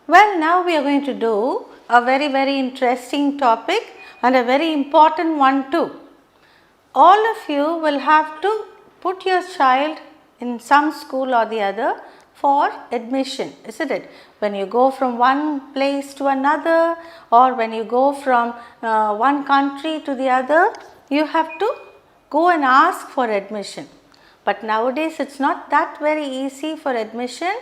Well, now we are going to do a very interesting topic and a very important one too. All of you will have to put your child in some school or the other for admission, isn't it? When you go from one place to another, or when you go from one country to the other, you have to go and ask for admission. But nowadays it is not that very easy for admission.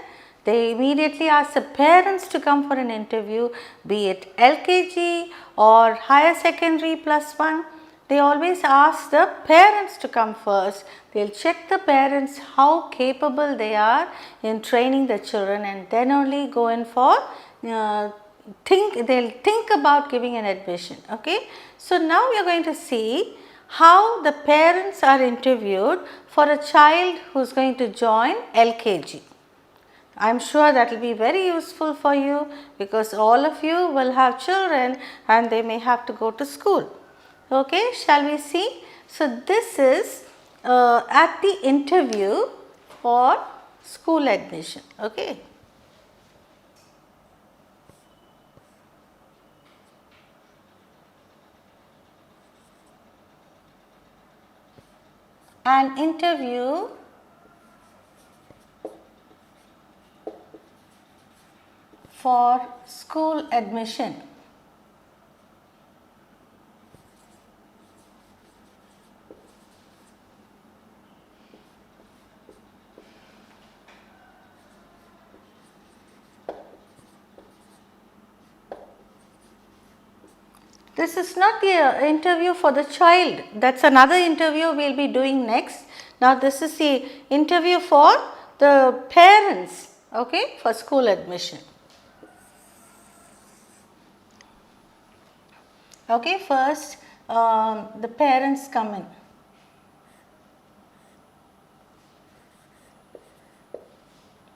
They immediately ask the parents to come for an interview, be it LKG or higher secondary +1. They always ask the parents to come first. They will check the parents how capable they are in training the children, and then only go in for they will think about giving an admission. Okay. So, now we are going to see how the parents are interviewed for a child who is going to join LKG. I am sure that will be very useful for you, because all of you will have children and they may have to go to school. Okay, shall we see? So, this is at the interview for school admission. Okay. An interview for school admission. This is not the interview for the child, that is another interview we will be doing next. Now, this is the interview for the parents, okay, for school admission. Okay, first the parents come in.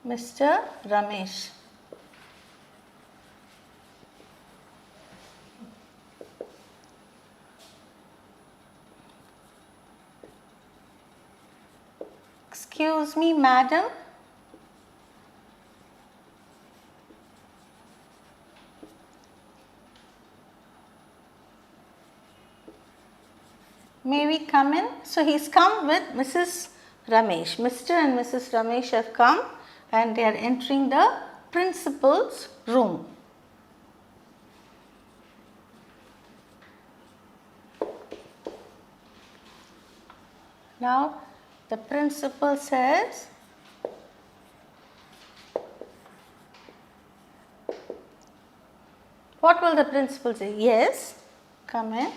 Mr. Ramesh. Excuse me, madam. May we come in? So, he has come with Mrs. Ramesh. Mr. and Mrs. Ramesh have come and they are entering the principal's room. Now, the principal says, what will the principal say? Yes, come in.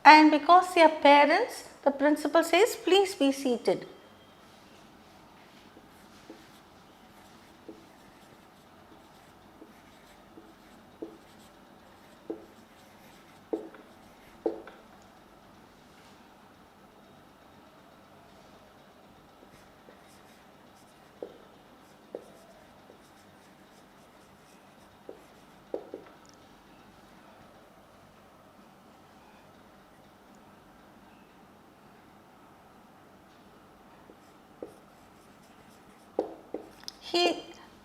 And because they are parents, the principal says, please be seated.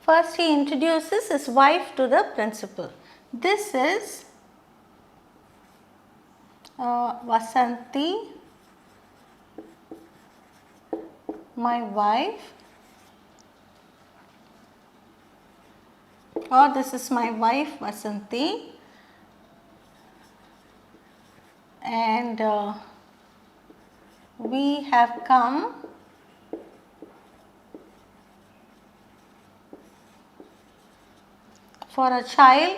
First he introduces his wife to the principal. This is Vasanti, my wife, or this is my wife Vasanti, and we have come for a child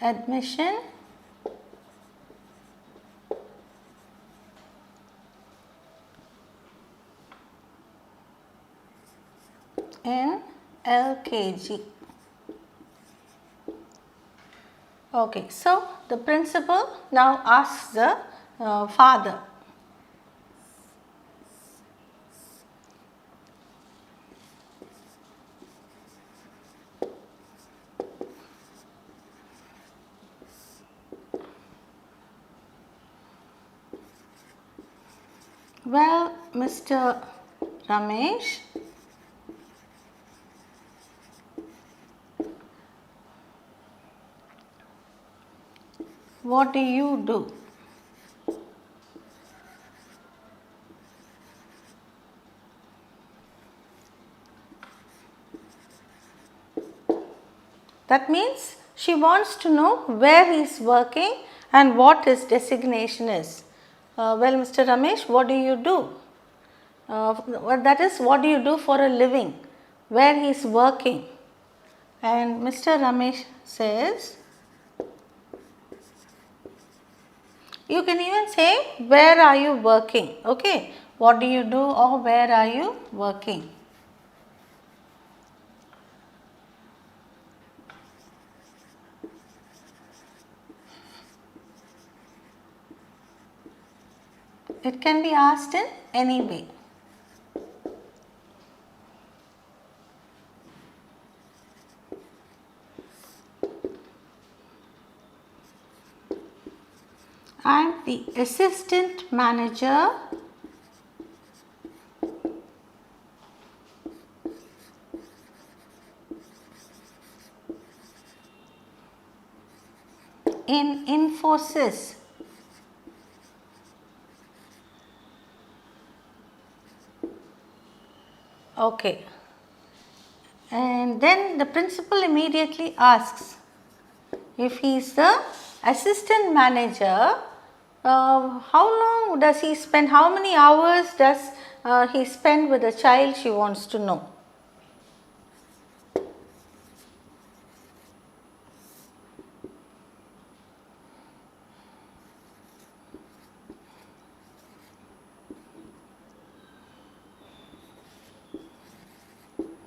admission in LKG. Okay, so the principal now asks the father, Well, Mr. Ramesh, what do you do? That means she wants to know where he is working and what his designation is. Well, Mr. Ramesh, what do you do? That is, what do you do for a living? Where he is working? And Mr. Ramesh says, you can even say, where are you working? Okay, what do you do or where are you working? It can be asked in any way. I am the assistant manager in Infosys. Okay. And then the principal immediately asks, if he is the assistant manager, how long does he spend, how many hours does he spend with the child, she wants to know.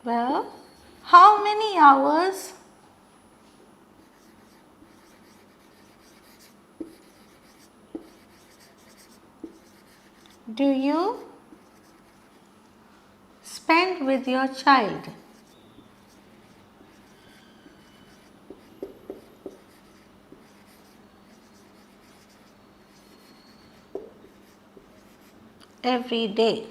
Well, how many hours do you spend with your child? Every day.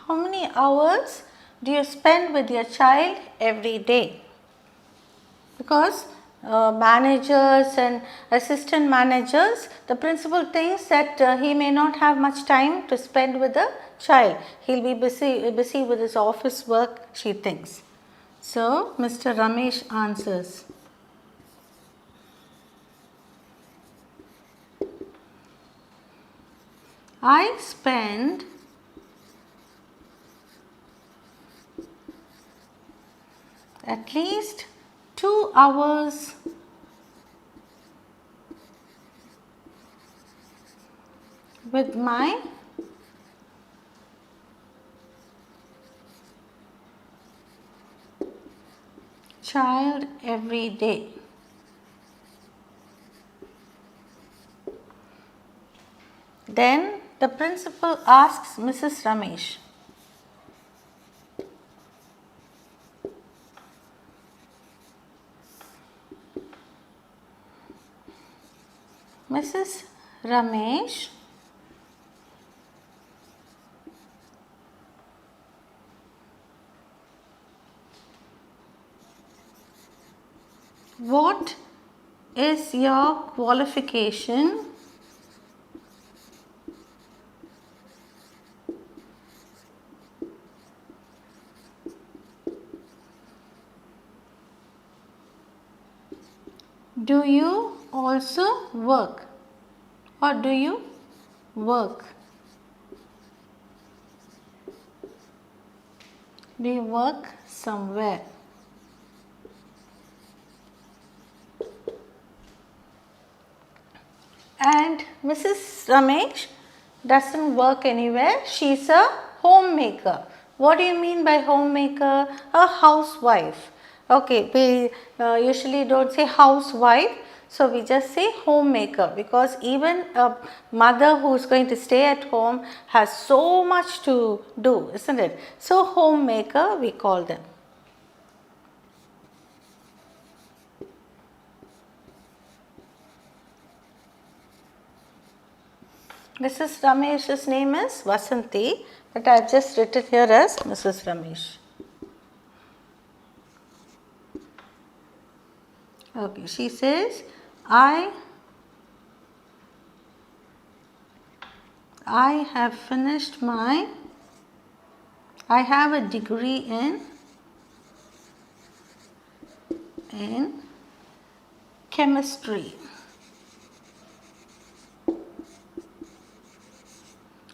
How many hours do you spend with your child every day? Because managers and assistant managers, the principal thinks that he may not have much time to spend with the child. He'll be busy with his office work, she thinks. So, Mr. Ramesh answers, I spend at least 2 hours with my child every day. Then the principal asks Mrs. Ramesh, Mrs. Ramesh, what is your qualification do you also work or do you work? Do you work somewhere? And Mrs. Ramesh doesn't work anywhere. She's a homemaker. What do you mean by homemaker? A housewife. Okay, we usually don't say housewife. So we just say homemaker, because even a mother who is going to stay at home has so much to do, isn't it? So homemaker we call them. Mrs. Ramesh's name is Vasanti, but I have just written here as Mrs. Ramesh. Okay, she says, I have finished I have a degree in chemistry.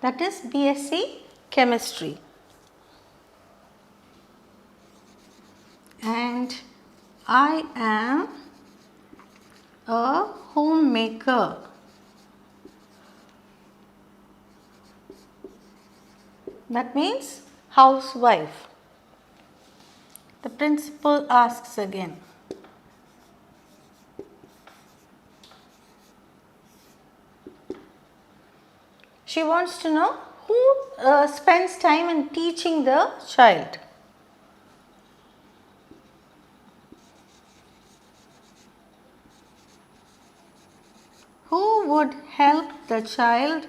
That is BSc chemistry. And I am a homemaker. That means housewife. The principal asks again. She wants to know who spends time in teaching the child. Who would help the child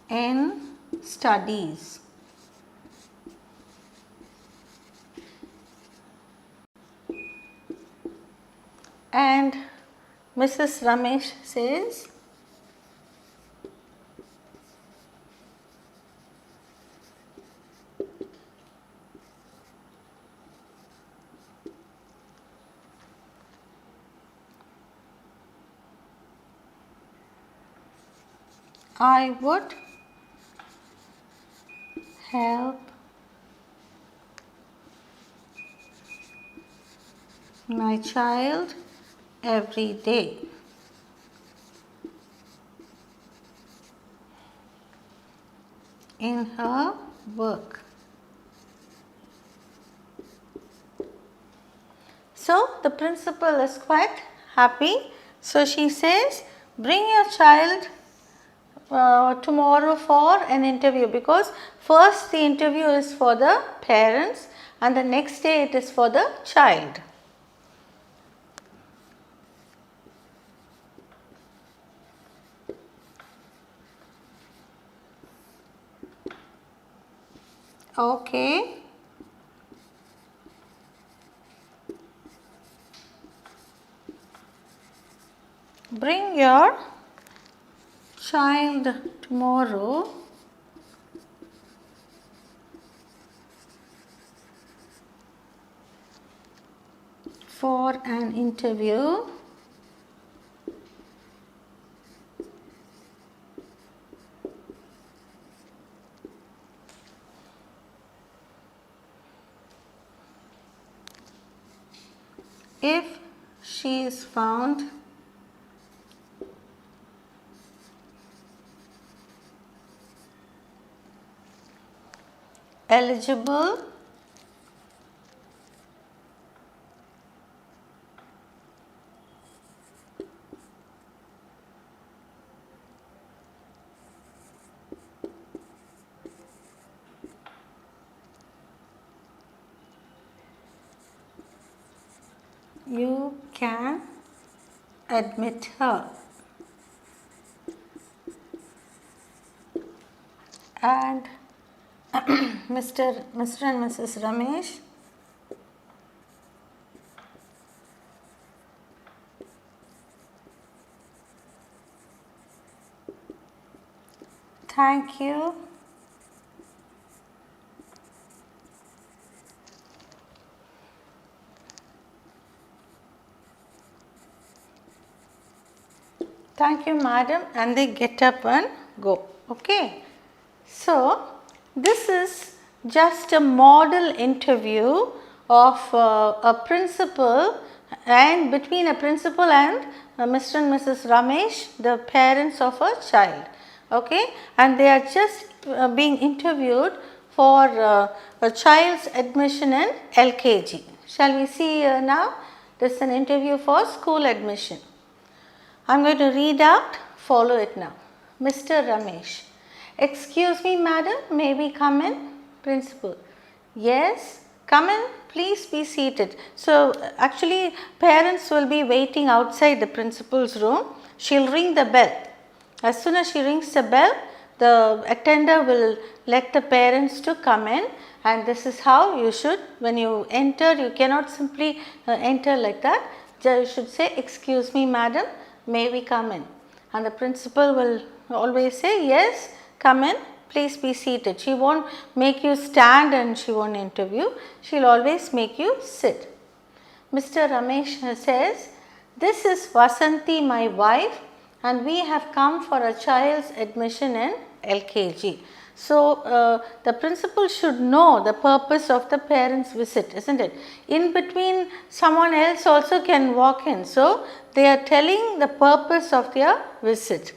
in studies? And Mrs. Ramesh says, I would help my child every day. In her work. So the principal is quite happy. So she says, bring your child tomorrow for an interview, because first the interview is for the parents and the next day it is for the child. Okay. Bring your child tomorrow for an interview if she is found eligible you can admit her. And Mr. and Mrs. Ramesh thank you madam, and they get up and go. Okay. So this is just a model interview of a principal and between a principal and Mr. and Mrs. Ramesh, the parents of a child. Okay, and they are just being interviewed for a child's admission in LKG. Shall we see now? This is an interview for school admission. I am going to read out, follow it now. Mr. Ramesh. Excuse me madam, may we come in? Principal. Yes, come in, please be seated. So, actually parents will be waiting outside the principal's room. She will ring the bell. As soon as she rings the bell, the attender will let the parents to come in, and this is how you should, when you enter, you cannot simply enter like that. You should say, excuse me madam, may we come in? And the principal will always say, yes, come in, please be seated. She won't make you stand and she won't interview, she will always make you sit. Mr. Ramesh says, this is Vasanti, my wife, and we have come for a child's admission in LKG. So, the principal should know the purpose of the parents' visit, isn't it? In between, someone else also can walk in. So, they are telling the purpose of their visit.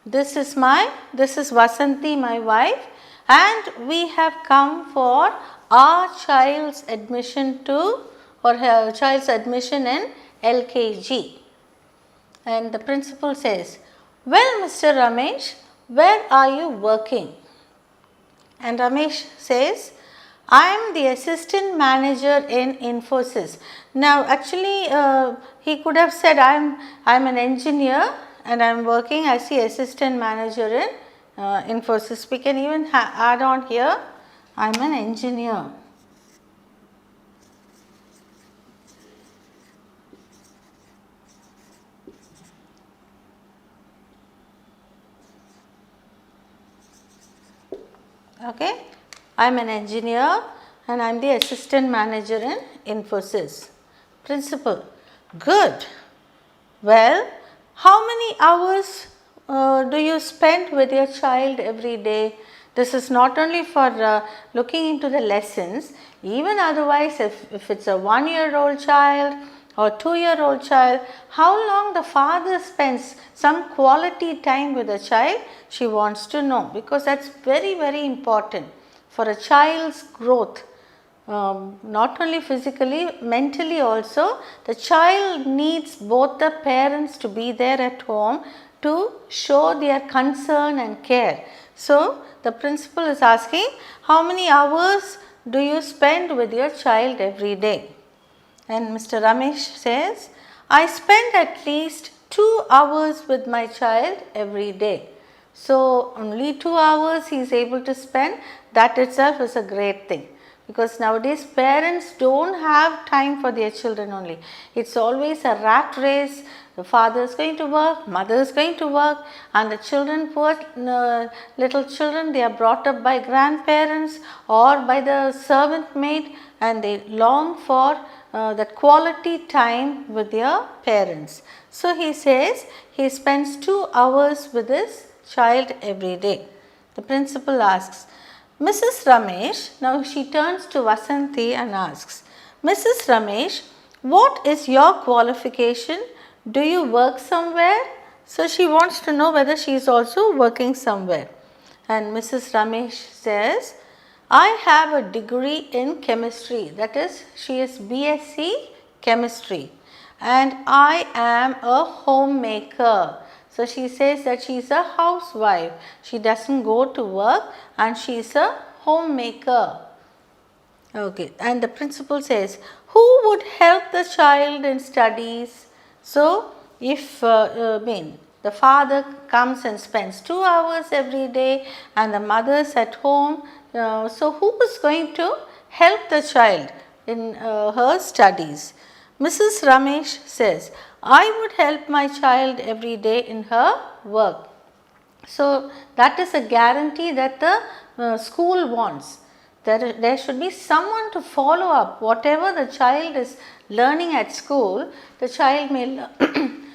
This is Vasanti, my wife, and we have come for our child's admission to, or her child's admission in LKG. And the principal says, well, Mr. Ramesh, where are you working? And Ramesh says, I am the assistant manager in Infosys. Now, actually, he could have said, I am an engineer and I am working as the assistant manager in Infosys. We can even add on here, I am an engineer. Okay, I am an engineer and I am the assistant manager in Infosys. Principal, good. Well, how many hours do you spend with your child every day? This is not only for looking into the lessons, even otherwise if it's a 1-year-old child or 2-year-old child, how long the father spends some quality time with the child, she wants to know, because that's very, very important for a child's growth. Not only physically, mentally also, the child needs both the parents to be there at home to show their concern and care. So, the principal is asking, how many hours do you spend with your child every day? And Mr. Ramesh says, I spend at least 2 hours with my child every day. So, only 2 hours he is able to spend, that itself is a great thing. Because nowadays parents don't have time for their children only. It's always a rat race. The father is going to work, mother is going to work, and the children, poor little children, they are brought up by grandparents or by the servant maid, and they long for that quality time with their parents. So, he says he spends 2 hours with his child every day. The principal asks, Mrs. Ramesh, now she turns to Vasanti and asks, Mrs. Ramesh, what is your qualification? Do you work somewhere? So, she wants to know whether she is also working somewhere. And Mrs. Ramesh says, I have a degree in chemistry, that is, she is BSc chemistry, and I am a homemaker. So, she says that she is a housewife, she does not go to work and she is a homemaker. Okay. And the principal says, who would help the child in studies? So, if the father comes and spends 2 hours every day and the mother is at home, so who is going to help the child in her studies? Mrs. Ramesh says, I would help my child every day in her work. So, that is a guarantee that the school wants. There should be someone to follow up whatever the child is learning at school. The child may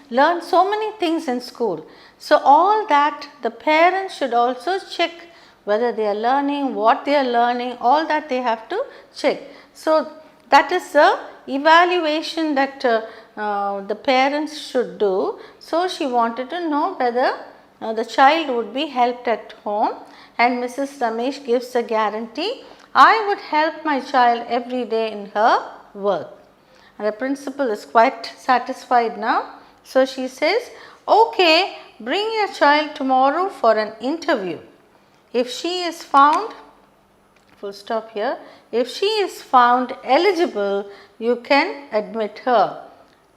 learn so many things in school. So, all that the parents should also check whether they are learning, what they are learning, all that they have to check. So, that is the evaluation that the parents should do. So, she wanted to know whether the child would be helped at home, and Mrs. Ramesh gives a guarantee, I would help my child every day in her work. And the principal is quite satisfied now. So, she says, okay, bring your child tomorrow for an interview. If she is found full stop here. If she is found eligible, you can admit her.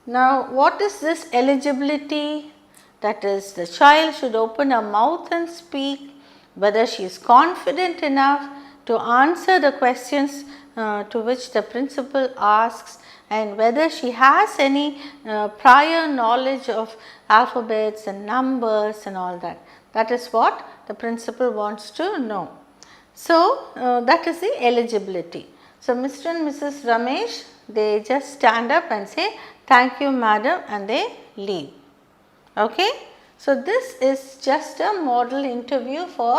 Now, what is this eligibility? That is, the child should open her mouth and speak, whether she is confident enough to answer the questions to which the principal asks, and whether she has any prior knowledge of alphabets and numbers and all that. That is what the principal wants to know. So, that is the eligibility. So, Mr. and Mrs. Ramesh, they just stand up and say, "Thank you, madam," and they leave. Okay. So, this is just a model interview for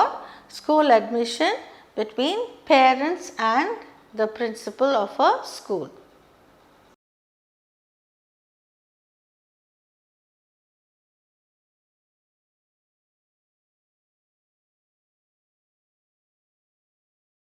school admission between parents and the principal of a school.